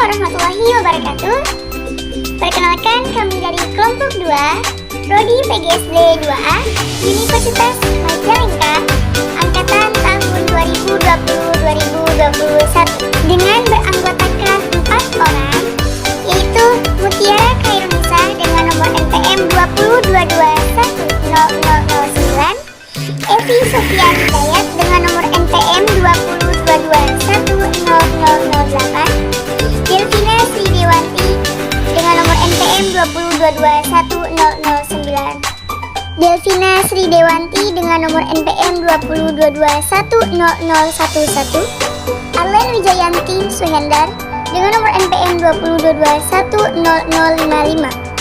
warahmatullahi wabarakatuh. Perkenalkan, kami dari kelompok 2 Prodi PGSD 2A Universitas Majalengka Angkatan tahun 2020-2021 dengan beranggotakan 4 orang, yaitu Mutiara Khairunisa dengan nomor NPM 20221009, Evi Sofian Hidayat dengan nomor NPM 2022100008, Delvina Sri Dewanti dengan nomor NPM 20221009, Delvina Sri Dewanti dengan nomor NPM 2022100011, Arlen Wijayanti Suhendar dengan nomor NPM 2022100055.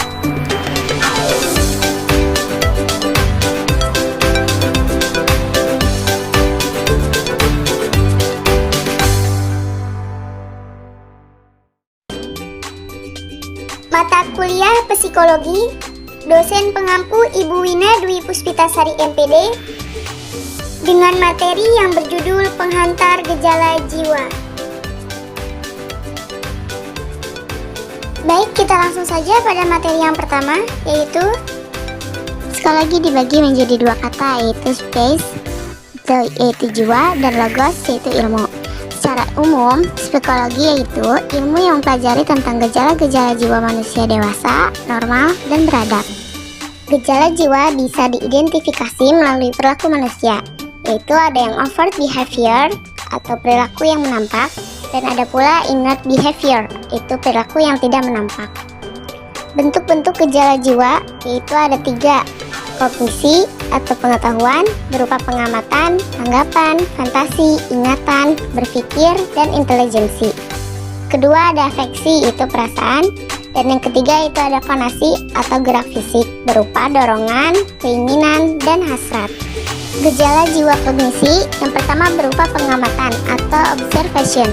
Mata kuliah Psikologi, dosen pengampu Ibu Wina Dwi Puspitasari MPD, dengan materi yang berjudul Penghantar Gejala Jiwa. Baik, kita langsung saja pada materi yang pertama, yaitu psikologi dibagi menjadi 2 kata, yaitu space, yaitu jiwa, dan logos, yaitu ilmu. Secara umum, psikologi yaitu ilmu yang mempelajari tentang gejala-gejala jiwa manusia dewasa, normal, dan beradab. Gejala jiwa bisa diidentifikasi melalui perilaku manusia, yaitu ada yang overt behavior atau perilaku yang menampak, dan ada pula inert behavior, yaitu perilaku yang tidak menampak. Bentuk-bentuk gejala jiwa yaitu ada 3: kognisi atau pengetahuan berupa pengamatan, tanggapan, fantasi, ingatan, berpikir, dan intelijensi. Kedua ada afeksi, itu perasaan. Dan yang ketiga itu ada fonasi atau gerak fisik berupa dorongan, keinginan, dan hasrat. Gejala jiwa kognisi yang pertama berupa pengamatan atau observation,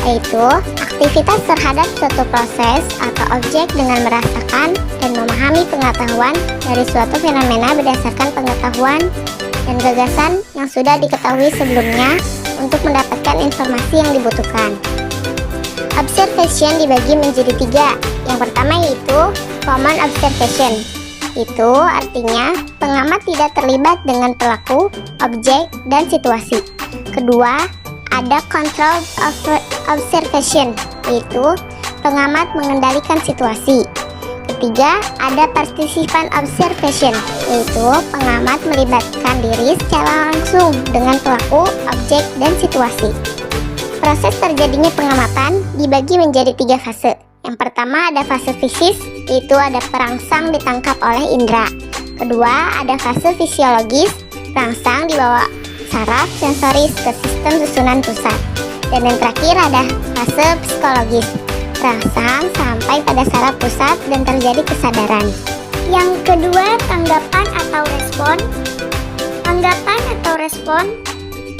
yaitu aktivitas terhadap suatu proses atau objek dengan merasakan dan memahami pengetahuan dari suatu fenomena berdasarkan pengetahuan dan gagasan yang sudah diketahui sebelumnya untuk mendapatkan informasi yang dibutuhkan. Observation dibagi menjadi 3. Yang pertama yaitu common observation. Itu artinya pengamat tidak terlibat dengan pelaku, objek, dan situasi. Kedua, ada control observation, yaitu pengamat mengendalikan situasi. Ketiga, ada participant observation, yaitu pengamat melibatkan diri secara langsung dengan pelaku, objek, dan situasi. Proses terjadinya pengamatan dibagi menjadi 3 fase. Yang pertama ada fase fisis, yaitu ada perangsang ditangkap oleh indera. Kedua ada fase fisiologis, perangsang dibawa saraf sensoris ke sistem susunan pusat. Dan yang terakhir ada fase psikologis, perangsang sampai pada saraf pusat dan terjadi kesadaran. Yang kedua tanggapan atau respon. Tanggapan atau respon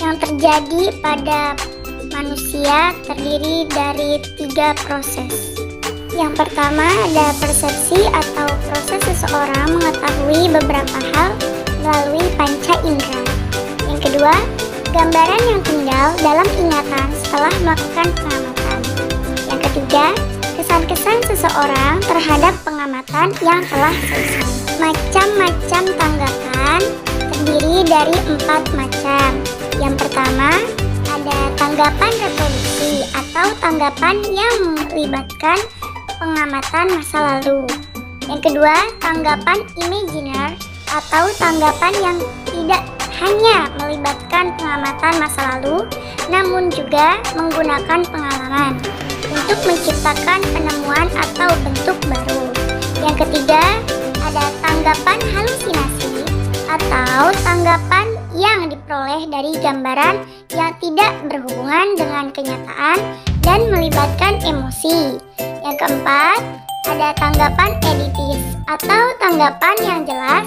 yang terjadi pada manusia terdiri dari 3 proses. Yang pertama ada persepsi atau proses seseorang mengetahui beberapa hal melalui panca indera. Yang kedua, gambaran yang tinggal dalam ingatan setelah melakukan pengamatan. Yang ketiga, kesan-kesan seseorang terhadap pengamatan yang telah selesai. Macam-macam tanggapan terdiri dari 4 macam. Yang pertama, ada tanggapan reproduksi atau tanggapan yang melibatkan pengamatan masa lalu. Yang kedua, tanggapan imaginer atau tanggapan yang tidak hanya melibatkan pengamatan masa lalu, namun juga menggunakan pengalaman untuk menciptakan penemuan atau bentuk baru. Yang ketiga, ada tanggapan halusinasi atau tanggapan yang diperoleh dari gambaran yang tidak berhubungan dengan kenyataan dan melibatkan emosi. Yang keempat, ada tanggapan editis atau tanggapan yang jelas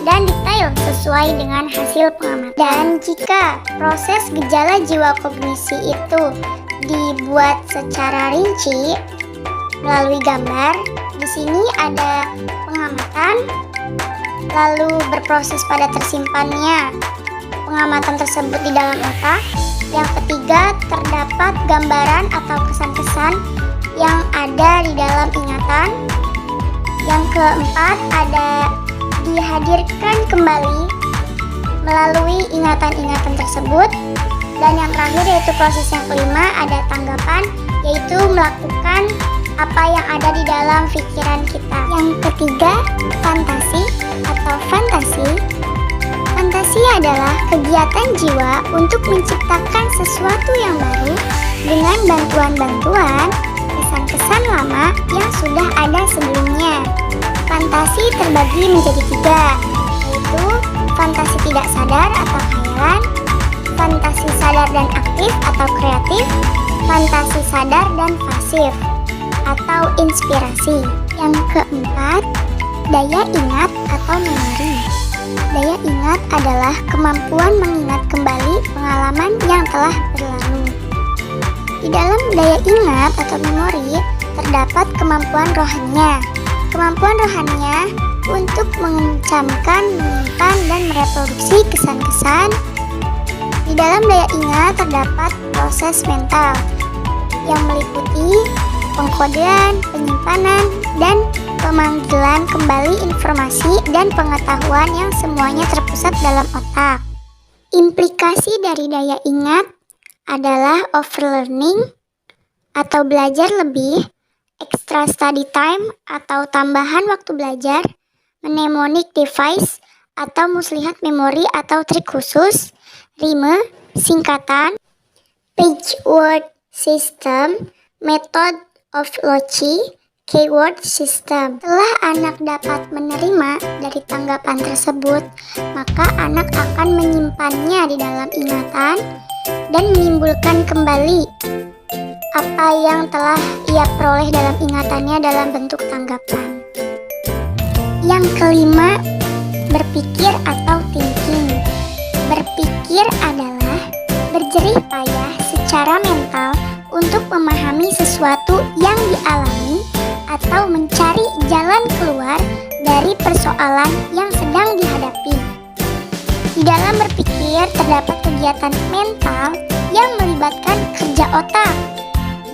dan detail sesuai dengan hasil pengamatan. Dan jika proses gejala jiwa kognisi itu dibuat secara rinci melalui gambar, di sini ada pengamatan, lalu berproses pada tersimpannya pengamatan tersebut di dalam otak. Yang ketiga, terdapat gambaran atau kesan-kesan yang ada di dalam ingatan. Yang keempat ada dihadirkan kembali melalui ingatan-ingatan tersebut. Dan yang terakhir yaitu proses yang kelima ada tanggapan, yaitu melakukan apa yang ada di dalam pikiran kita. Yang ketiga, fantasi atau fantasi. Fantasi adalah kegiatan jiwa untuk menciptakan sesuatu yang baru dengan bantuan-bantuan kesan-kesan lama yang sudah ada sebelumnya. Fantasi terbagi menjadi tiga, yaitu fantasi tidak sadar atau khayalan, fantasi sadar dan aktif atau kreatif, fantasi sadar dan pasif atau inspirasi. Yang keempat, daya ingat atau memori. Daya ingat adalah kemampuan mengingat kembali pengalaman yang telah berlalu. Di dalam daya ingat atau memori terdapat kemampuan rohaninya. Kemampuan rohaninya untuk mengencamkan, menyimpan, dan mereproduksi kesan-kesan. Di dalam daya ingat terdapat proses mental yang meliputi pengkodean, penyimpanan, dan pemanggilan kembali informasi dan pengetahuan yang semuanya terpusat dalam otak. Implikasi dari daya ingat adalah overlearning atau belajar lebih, extra study time atau tambahan waktu belajar, mnemonic device atau muslihat memori atau trik khusus, rime, singkatan, page word system, method of Loci, keyword system. Setelah anak dapat menerima dari tanggapan tersebut, maka anak akan menyimpannya di dalam ingatan dan menimbulkan kembali apa yang telah ia peroleh dalam ingatannya dalam bentuk tanggapan. Yang kelima, berpikir atau thinking. Berpikir adalah berjerih payah secara mental untuk memahami sesuatu yang dialami atau mencari jalan keluar dari persoalan yang sedang dihadapi. Di dalam berpikir terdapat kegiatan mental yang melibatkan kerja otak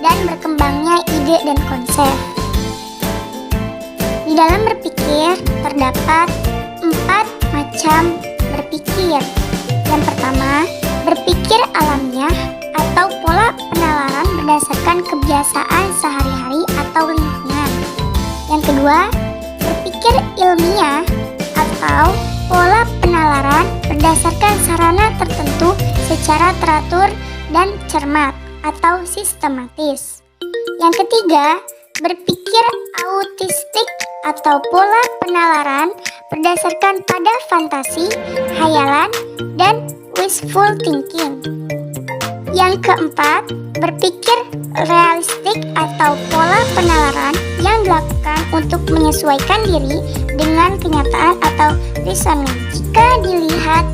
dan berkembangnya ide dan konsep. Di dalam berpikir terdapat 4 macam berpikir. Yang pertama, berpikir alamiah atau pola penalaran berdasarkan kebiasaan sehari-hari atau lingkungan. Yang kedua, berpikir ilmiah atau pola penalaran berdasarkan sarana tertentu secara teratur dan cermat atau sistematis. Yang ketiga, berpikir autistik atau pola penalaran berdasarkan pada fantasi, khayalan, dan wishful thinking. Yang keempat, berpikir realistik atau pola penalaran yang dilakukan untuk menyesuaikan diri dengan kenyataan atau reasoning. Jika dilihat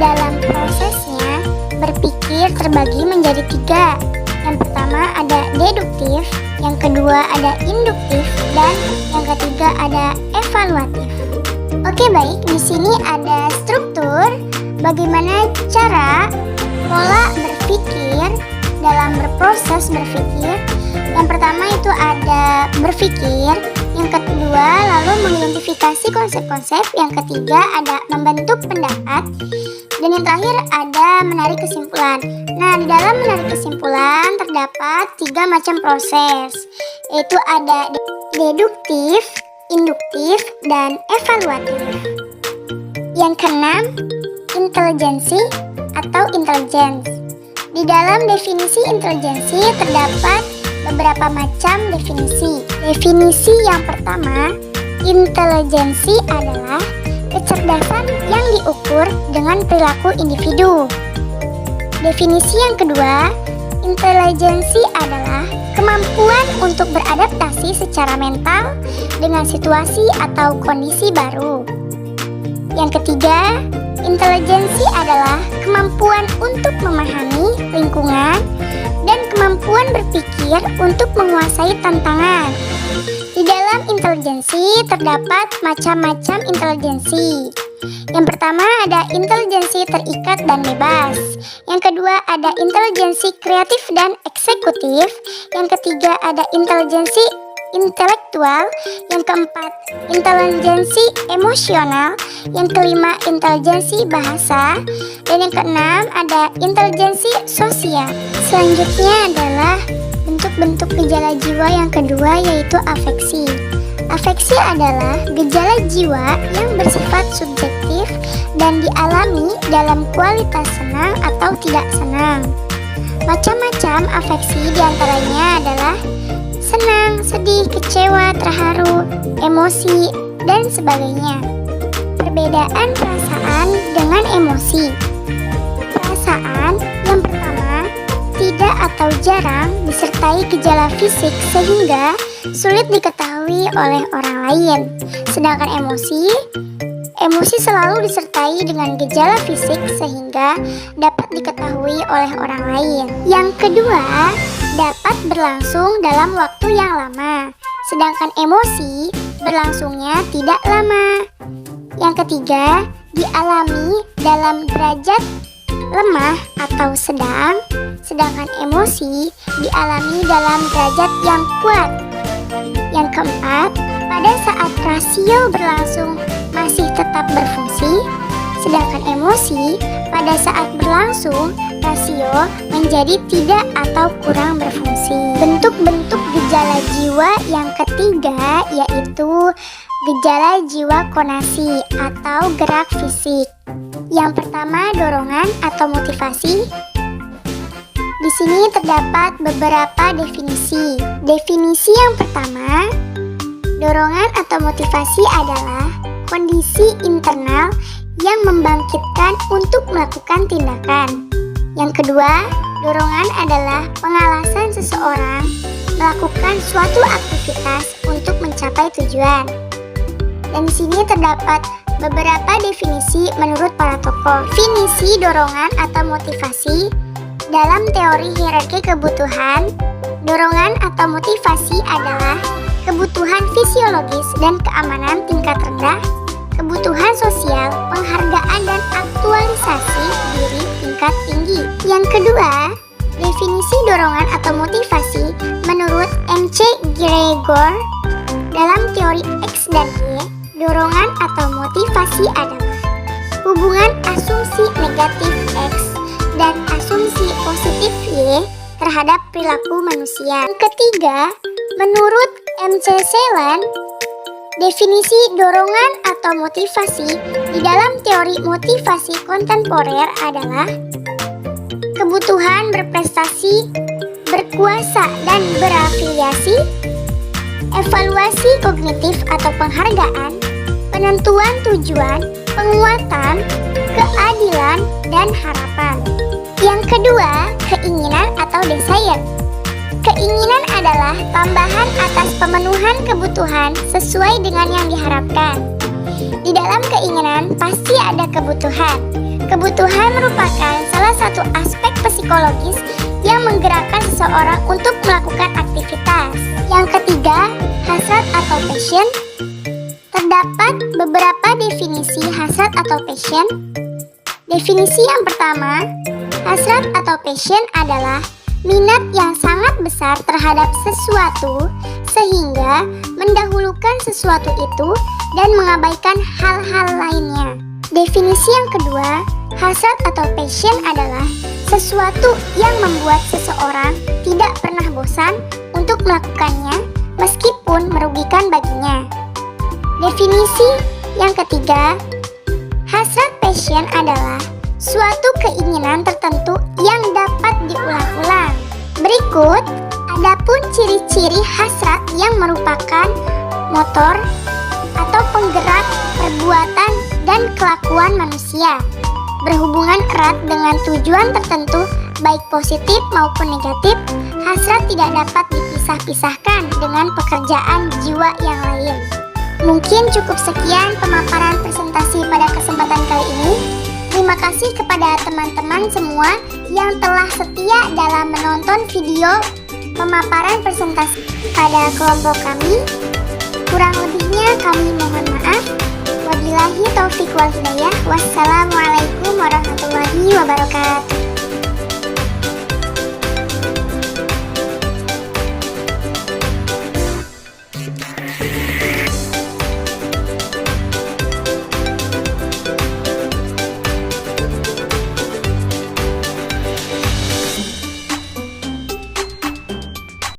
dalam prosesnya, berpikir terbagi menjadi 3. Yang pertama ada deduktif, yang kedua ada induktif, dan yang ketiga ada evaluatif. Oke, baik, di sini ada struktur bagaimana cara pola berpikir dalam berproses berpikir. Yang pertama itu ada berpikir, yang kedua lalu mengidentifikasi konsep-konsep, yang ketiga ada membentuk pendapat, dan yang terakhir ada menarik kesimpulan. Nah, di dalam menarik kesimpulan terdapat 3 macam proses, yaitu ada deduktif, induktif, dan evaluatif. Yang keenam, intelijensi atau intelligence. Di dalam definisi intelijensi terdapat beberapa macam definisi. Definisi yang pertama, intelijensi adalah kecerdasan yang diukur dengan perilaku individu. Definisi yang kedua, intelijensi adalah kemampuan untuk beradaptasi secara mental dengan situasi atau kondisi baru. Yang ketiga, intelijensi adalah kemampuan untuk memahami lingkungan dan kemampuan berpikir untuk menguasai tantangan. Di dalam intelijensi terdapat macam-macam intelijensi. Yang pertama ada intelijensi terikat dan bebas. Yang kedua ada intelijensi kreatif dan eksekutif. Yang ketiga ada intelijensi intelektual. Yang keempat intelijensi emosional. Yang kelima intelijensi bahasa. Dan yang keenam ada intelijensi sosial. Selanjutnya adalah bentuk-bentuk gejala jiwa yang kedua, yaitu afeksi. Afeksi adalah gejala jiwa yang bersifat subjektif dan dialami dalam kualitas senang atau tidak senang. Macam-macam afeksi diantaranya adalah senang, sedih, kecewa, terharu, emosi, dan sebagainya. Perbedaan perasaan dengan emosi. Perasaan yang pertama tidak atau jarang disertai gejala fisik sehingga sulit diketahui oleh orang lain. Sedangkan emosi selalu disertai dengan gejala fisik sehingga dapat diketahui oleh orang lain. Yang kedua, dapat berlangsung dalam waktu yang lama, sedangkan emosi berlangsungnya tidak lama. Yang ketiga, dialami dalam derajat lemah atau sedang, sedangkan emosi dialami dalam derajat yang kuat. Yang keempat, pada saat rasio berlangsung masih tetap berfungsi, sedangkan emosi pada saat berlangsung rasio menjadi tidak atau kurang berfungsi. Bentuk-bentuk gejala jiwa yang ketiga yaitu gejala jiwa konasi atau gerak fisik. Yang pertama, dorongan atau motivasi. Di sini terdapat beberapa definisi. Definisi yang pertama, dorongan atau motivasi adalah kondisi internal yang membangkitkan untuk melakukan tindakan. Yang kedua, dorongan adalah pengalasan seseorang melakukan suatu aktivitas untuk mencapai tujuan. Dan di sini terdapat beberapa definisi menurut para tokoh. Definisi dorongan atau motivasi dalam teori hierarki kebutuhan, dorongan atau motivasi adalah kebutuhan fisiologis dan keamanan tingkat rendah, kebutuhan sosial, penghargaan dan aktualisasi diri tingkat tinggi. Yang kedua, definisi dorongan atau motivasi menurut M.C. Gregor dalam teori X dan Y, dorongan atau motivasi adalah hubungan asumsi negatif X dan asumsi positif Y terhadap perilaku manusia. Yang ketiga, menurut M.C. Celan, definisi dorongan atau motivasi di dalam teori motivasi kontemporer adalah kebutuhan berprestasi, berkuasa dan berafiliasi, evaluasi kognitif atau penghargaan, penentuan tujuan, penguatan, keadilan, dan harapan. Yang kedua, keinginan atau desire. Keinginan adalah tambahan atas pemenuhan kebutuhan sesuai dengan yang diharapkan. Di dalam keinginan pasti ada kebutuhan. Kebutuhan merupakan salah satu aspek psikologis yang menggerakkan seseorang untuk melakukan aktivitas. Yang ketiga, hasrat atau passion. Terdapat beberapa definisi hasrat atau passion. Definisi yang pertama, hasrat atau passion adalah minat yang sangat besar terhadap sesuatu sehingga mendahulukan sesuatu itu dan mengabaikan hal-hal lainnya. Definisi yang kedua, hasrat atau passion adalah sesuatu yang membuat seseorang tidak pernah bosan untuk melakukannya meskipun merugikan baginya. Definisi yang ketiga, hasrat passion adalah suatu keinginan tertentu yang dapat diulang-ulang. Berikut, adapun ciri-ciri hasrat yang merupakan motor atau penggerak perbuatan dan kelakuan manusia, berhubungan erat dengan tujuan tertentu baik positif maupun negatif. Hasrat tidak dapat dipisah-pisahkan dengan pekerjaan jiwa yang lain. Mungkin cukup sekian pemaparan presentasi pada kesempatan kali ini. Terima kasih kepada teman-teman semua yang telah setia dalam menonton video pemaparan presentasi pada kelompok kami. Kurang lebihnya kami mohon maaf. Wabillahi taufiq wal hidayah. Wassalamualaikum warahmatullahi wabarakatuh.